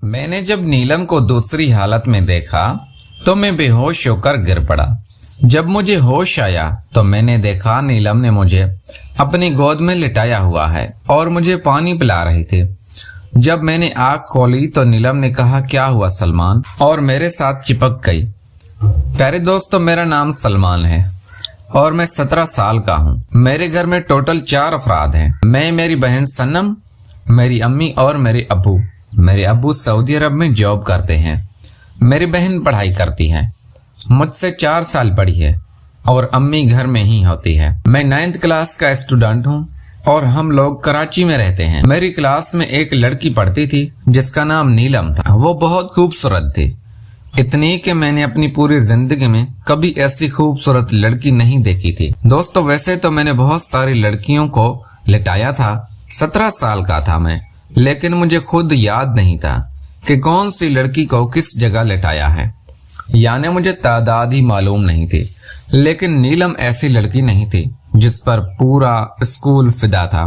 मैंने जब नीलम को दूसरी हालत में देखा तो मैं बेहोश होकर गिर पड़ा। जब मुझे होश आया तो मैंने देखा नीलम ने मुझे अपनी गोद में लिटाया हुआ है और मुझे पानी पिला रही थी। जब मैंने आँख खोली तो नीलम ने कहा, क्या हुआ सलमान, और मेरे साथ चिपक गई। प्यारे दोस्तों, मेरा नाम सलमान है और मैं 17 साल का हूँ। मेरे घर में टोटल 4 अफराद हैं। मैं, मेरी बहन सनम, मेरी अम्मी और मेरे अब्बू। मेरे अब्बू सऊदी अरब में जॉब करते हैं। मेरी बहन पढ़ाई करती है, मुझसे 4 साल बड़ी है और अम्मी घर में ही होती है। मैं 9th क्लास का स्टूडेंट हूँ और हम लोग कराची में रहते हैं। मेरी क्लास में एक लड़की पढ़ती थी जिसका नाम नीलम था। वो बहुत खूबसूरत थी, इतनी कि मैंने अपनी पूरी जिंदगी में कभी ऐसी खूबसूरत लड़की नहीं देखी थी। दोस्तों, वैसे तो मैंने बहुत सारी लड़कियों को लिटाया था। 17 साल का था मैं, लेकिन मुझे खुद याद नहीं था कि कौन सी लड़की को किस जगह लिटाया है, यानी मुझे तादाद ही मालूम नहीं थी। लेकिन नीलम ऐसी लड़की नहीं थी जिस पर पूरा स्कूल फिदा था,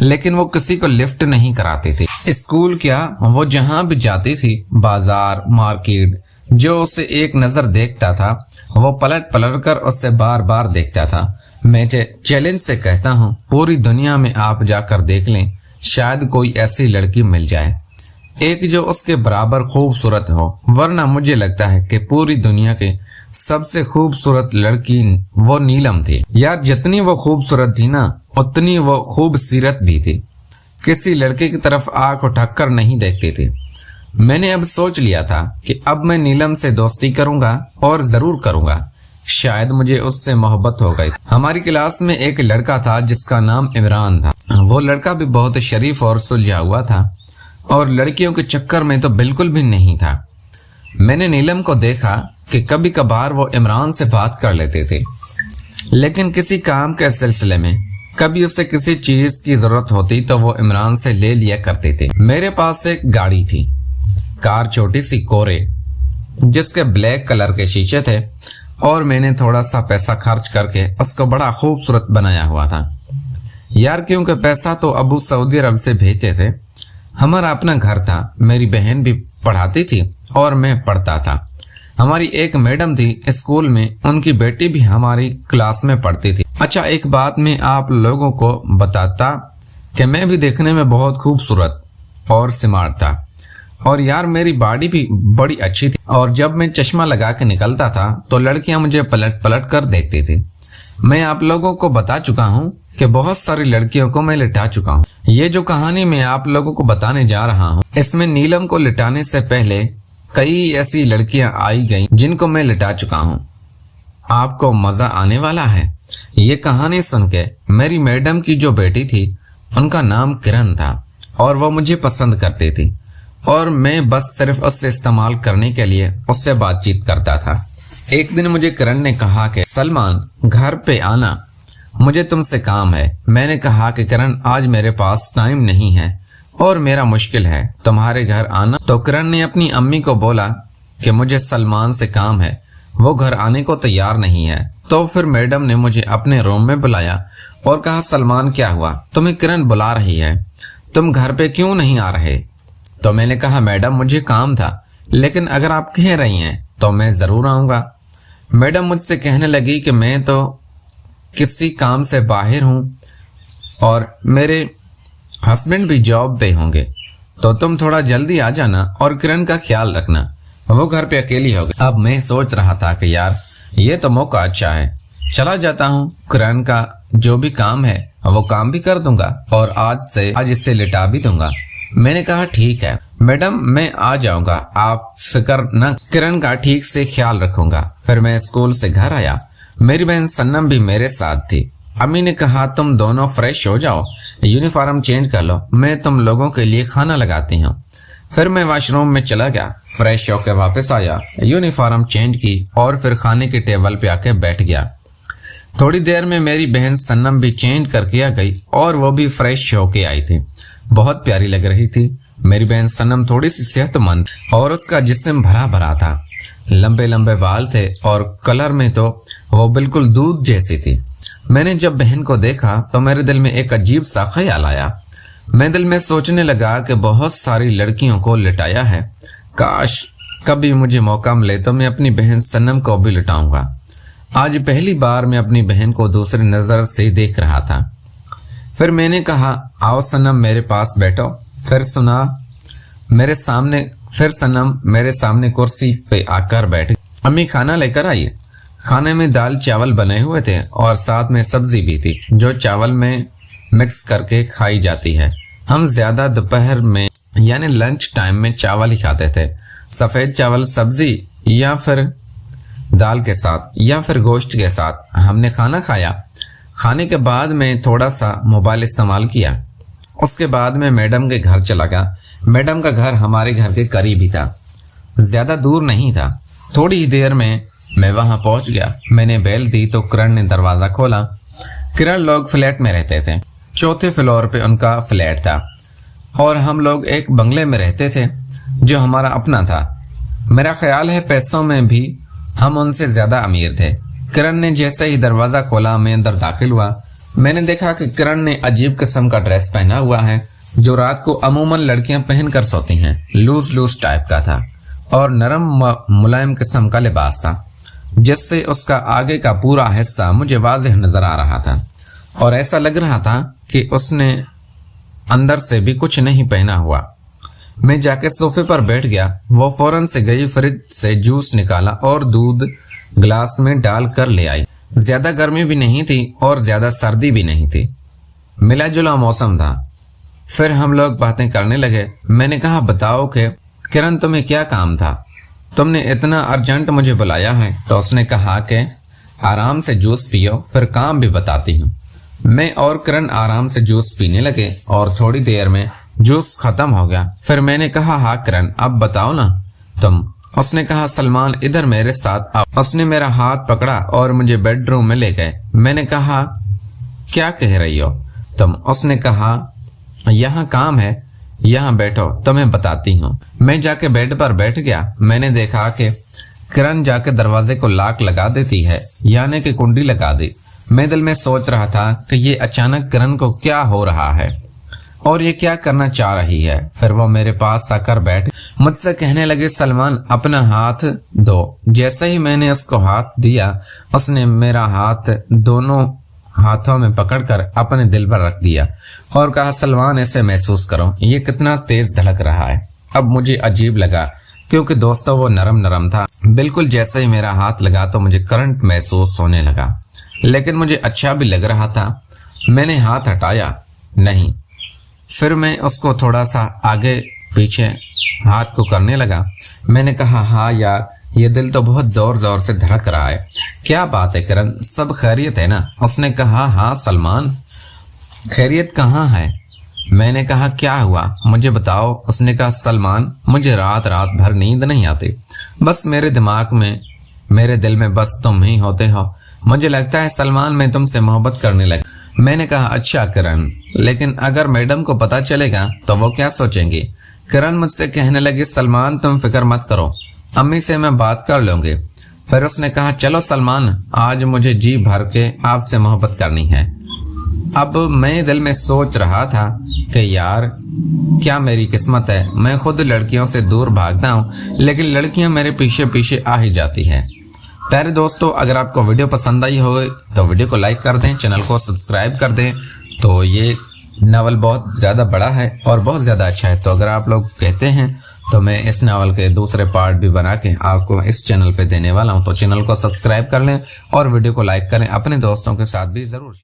लेकिन वो किसी को लिफ्ट नहीं कराती थी। स्कूल क्या, वो जहां भी जाती थी, बाजार, मार्केट, जो उसे एक नजर देखता था वो पलट पलट कर उससे बार बार देखता था। मैं चैलेंज से कहता हूँ, पूरी दुनिया में आप जाकर देख लें, शायद कोई ऐसी लड़की मिल जाए, एक जो उसके बराबर खूबसूरत हो। वरना मुझे लगता है कि पूरी दुनिया के सबसे खूबसूरत लड़की वो नीलम थी। यार, जितनी वो खूबसूरत थी ना, उतनी वो खूबसूरत भी थी। किसी लड़के की तरफ आंख उठाकर नहीं देखती थी। मैंने अब सोच लिया था कि अब मैं नीलम से दोस्ती करूंगा और जरूर करूंगा। शायद मुझे उससे मोहब्बत हो गई। हमारी क्लास में एक लड़का था जिसका नाम इमरान था। वो लड़का भी बहुत शरीफ और सुलझा हुआ था और लड़कियों के चक्कर में तो बिल्कुल भी नहीं था। मैंने नीलम को देखा कि कभी कभार वो इमरान से बात कर लेते थे, लेकिन किसी काम के सिलसिले में कभी उसे किसी चीज की जरूरत होती तो वो इमरान से ले लिया करते थे। मेरे पास एक गाड़ी थी, कार छोटी सी कोरे, जिसके ब्लैक कलर के शीशे थे, और मैंने थोड़ा सा पैसा खर्च करके उसको बड़ा खूबसूरत बनाया हुआ था। यार, क्योंकि पैसा तो अबू सऊदी अरब से भेजते थे। हमारा अपना घर था, मेरी बहन भी पढ़ाती थी और मैं पढ़ता था। हमारी एक मैडम थी स्कूल में, उनकी बेटी भी हमारी क्लास में पढ़ती थी। अच्छा, एक बात मैं आप लोगों को बताता कि मैं भी देखने में बहुत खूबसूरत और स्मार्ट था, और यार मेरी बॉडी भी बड़ी अच्छी थी। और जब मैं चश्मा लगा के निकलता था तो लड़कियां मुझे पलट पलट कर देखती थी। मैं आप लोगों को बता चुका हूँ कि बहुत सारी लड़कियों को मैं लिटा चुका हूँ। ये जो कहानी मैं आप लोगों को बताने जा रहा हूँ, इसमें नीलम को लिटाने से पहले कई ऐसी लड़कियां आई गईं जिनको मैं लिटा चुका हूँ। आपको मजा आने वाला है ये कहानी सुन के। मेरी मैडम की जो बेटी थी, उनका नाम किरण था और वो मुझे पसंद करती थी, और मैं बस सिर्फ उससे इस्तेमाल करने के लिए उससे बातचीत करता था। एक दिन मुझे किरण ने कहा कि सलमान, घर पे आना, मुझे तुमसे काम है। मैंने कहा कि किरण, आज मेरे पास टाइम नहीं है और मेरा मुश्किल है, तुम्हारे घर आना। तो किरण ने अपनी अम्मी को बोला कि मुझे सलमान से काम है, वो घर आने को तैयार नहीं है। तो फिर मैडम ने मुझे अपने रूम में बुलाया और कहा, सलमान क्या हुआ, तुम्हें किरण बुला रही है, तुम घर पे क्यों नहीं आ रहे? तो मैंने कहा, मैडम मुझे काम था, लेकिन अगर आप कह रही हैं तो मैं जरूर आऊंगा। मैडम मुझसे कहने लगी कि मैं तो किसी काम से बाहर हूँ और मेरे हस्बैंड भी जॉब पे होंगे, तो तुम थोड़ा जल्दी आ जाना और किरण का ख्याल रखना, वो घर पे अकेली होगी। अब मैं सोच रहा था कि यार ये तो मौका अच्छा है, चला जाता हूँ, किरण का जो भी काम है वो काम भी कर दूंगा और आज इसे लिटा भी दूंगा। मैंने कहा, ठीक है मैडम, मैं आ जाऊंगा, आप फिक्र न, किरण का ठीक से ख्याल रखूंगा। फिर मैं स्कूल से घर आया। मेरी बहन सन्नम भी मेरे साथ थी। अम्मी ने कहा, तुम दोनों फ्रेश हो जाओ, यूनिफॉर्म चेंज कर लो, मैं तुम लोगों के लिए खाना लगाती हूँ। फिर मैं वॉशरूम में चला गया, फ्रेश होकर वापस आया, यूनिफॉर्म चेंज की और फिर खाने की टेबल पे आके बैठ गया। थोड़ी देर में मेरी बहन सन्नम भी चेंज करके आ गई और वो भी फ्रेश होके आई थी। बहुत प्यारी लग रही थी। मेरी बहन सन्नम थोड़ी सी सेहतमंद और उसका जिस्म भरा भरा था, लंबे लंबे बाल थे और कलर में तो वो बिल्कुल दूध जैसी थी। मैंने जब बहन को देखा तो मेरे दिल में एक अजीब सा ख्याल आया। मैं दिल में सोचने लगा कि बहुत सारी लड़कियों को लिटाया है, काश कभी मुझे मौका मिले तो मैं अपनी बहन सनम को भी लिटाऊंगा। आज पहली बार मैं अपनी बहन को दूसरी नजर से देख रहा था। फिर मैंने कहा, आओ सनम मेरे पास बैठो। फिर सनम मेरे सामने कुर्सी पे आकर बैठ गई। अम्मी खाना लेकर आइए। खाने में दाल चावल बने हुए थे और साथ में सब्जी भी थी जो चावल में मिक्स करके खाई जाती है। हम ज्यादा दोपहर में यानी लंच टाइम में चावल ही खाते थे, सफेद चावल सब्जी या फिर दाल के साथ या फिर गोश्त के साथ। हमने खाना खाया। खाने के बाद में थोड़ा सा मोबाइल इस्तेमाल किया। उसके बाद में मैडम के घर चला गया। मैडम का घर हमारे घर के करीब ही था, ज्यादा दूर नहीं था। थोड़ी ही देर में मैं वहां पहुंच गया। मैंने बेल दी तो किरण ने दरवाजा खोला। किरण लोग फ्लैट में रहते थे, चौथे फ्लोर पे उनका फ्लैट था और हम लोग एक बंगले में रहते थे जो हमारा अपना था। मेरा ख्याल है पैसों में भी हम उनसे ज्यादा अमीर थे। किरण ने जैसे ही दरवाजा खोला मैं अंदर दाखिल हुआ। मैंने देखा कि किरण ने अजीब किस्म का ड्रेस पहना हुआ है जो रात को अमूमन लड़कियां पहनकर सोती हैं। लूज टाइप का था और नरम मुलायम किस्म का लिबास था जिससे उसका आगे का पूरा हिस्सा मुझे वाज़ेह नजर आ रहा था और ऐसा लग रहा था कि उसने अंदर से भी कुछ नहीं पहना हुआ। मैं जाके सोफे पर बैठ गया। वो फौरन से गई, फ्रिज से जूस निकाला और दूध ग्लास में डाल कर ले आई। ज्यादा गर्मी भी नहीं थी और ज्यादा सर्दी भी नहीं थी, मिला जुला मौसम था। फिर हम लोग बातें करने लगे। मैंने कहा, बताओ कि किरण तुम्हें क्या काम था, तुमने इतना अर्जेंट मुझे बुलाया है? तो उसने कहा कि आराम से जूस पियो, फिर काम भी बताती हूँ। मैं और किरण आराम से जूस पीने लगे और थोड़ी देर में जूस खत्म हो गया। फिर मैंने कहा, हाँ किरण अब बताओ ना तुम। उसने कहा, सलमान इधर मेरे साथ आओ। उसने मेरा हाथ पकड़ा और मुझे बेडरूम में ले गए। मैंने कहा, क्या कह रही हो तुम? उसने कहा, यहाँ काम है, यहाँ बैठो तुम्हें बताती हूँ। मैं जाके बेड पर बैठ गया। मैंने देखा कि किरण जाके दरवाजे को लॉक लगा देती है, यानी कि कुंडी लगा दी। मैं दिल में सोच रहा था कि ये अचानक किरण को क्या हो रहा है और ये क्या करना चाह रही है। फिर वो मेरे पास आकर बैठ मुझसे कहने लगे, सलमान अपना हाथ दो। जैसे ही मैंने उसको हाथ दिया उसने मेरा हाथ दोनों हाथों में पकड़कर अपने दिल पर रख दिया और कहा, सलमान ऐसे महसूस करो, ये कितना तेज धड़क रहा है। अब मुझे अजीब लगा क्योंकि दोस्तों वो नरम था। बिल्कुल जैसे ही मेरा हाथ लगा तो मुझे करंट महसूस होने लगा, लेकिन मुझे अच्छा भी लग रहा था। मैंने हाथ हटाया नहीं। फिर मैं उसको थोड़ा सा आगे पीछे हाथ को करने लगा। मैंने कहा, हाँ यार ये दिल तो बहुत जोर जोर से धड़क रहा है। क्या बात है किरण, सब खैरियत है ना? उसने कहा, हाँ सलमान खैरियत कहाँ है? मैंने कहा, क्या हुआ मुझे बताओ। उसने कहा, सलमान मुझे रात भर नींद नहीं आती, बस मेरे दिमाग में मेरे दिल में बस तुम ही होते हो। मुझे लगता है सलमान मैं तुमसे मोहब्बत करने लगा। मैंने कहा, अच्छा किरण, लेकिन अगर मैडम को पता चलेगा तो वो क्या सोचेंगी? किरण मुझसे कहने लगी, सलमान तुम फिक्र मत करो, अम्मी से मैं बात कर लूंगी। फिर उसने कहा, चलो सलमान आज मुझे जी भर के आपसे मोहब्बत करनी है। अब मैं दिल में सोच रहा था कि यार क्या मेरी किस्मत है, मैं खुद लड़कियों से दूर भागता हूँ लेकिन लड़कियां मेरे पीछे पीछे आ ही जाती हैं। प्यारे दोस्तों, अगर आपको वीडियो पसंद आई हो तो वीडियो को लाइक कर दें, चैनल को सब्सक्राइब कर दें। तो ये नावल बहुत ज़्यादा बड़ा है और बहुत ज़्यादा अच्छा है, तो अगर आप लोग कहते हैं तो मैं इस नावल के दूसरे पार्ट भी बना के आपको इस चैनल पे देने वाला हूं। तो चैनल को सब्सक्राइब कर लें और वीडियो को लाइक करें, अपने दोस्तों के साथ भी ज़रूर